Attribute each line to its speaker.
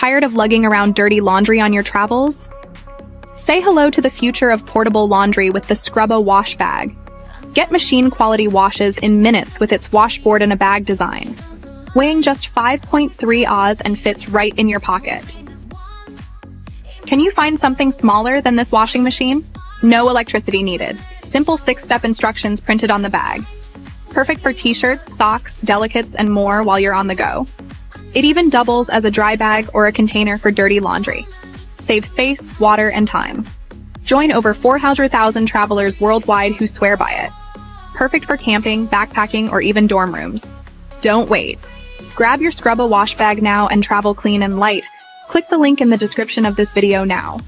Speaker 1: Tired of lugging around dirty laundry on your travels? Say hello to the future of portable laundry with the Scrubba Wash Bag. Get machine-quality washes in minutes with its washboard and a bag design. Weighing just 5.3 oz and fits right in your pocket. Can you find something smaller than this washing machine? No electricity needed. Simple 6-step instructions printed on the bag. Perfect for t-shirts, socks, delicates, and more while you're on the go. It even doubles as a dry bag or a container for dirty laundry. Saves space, water, and time. Join over 400,000 travelers worldwide who swear by it. Perfect for camping, backpacking, or even dorm rooms. Don't wait. Grab your Scrubba Wash Bag now and travel clean and light. Click the link in the description of this video now.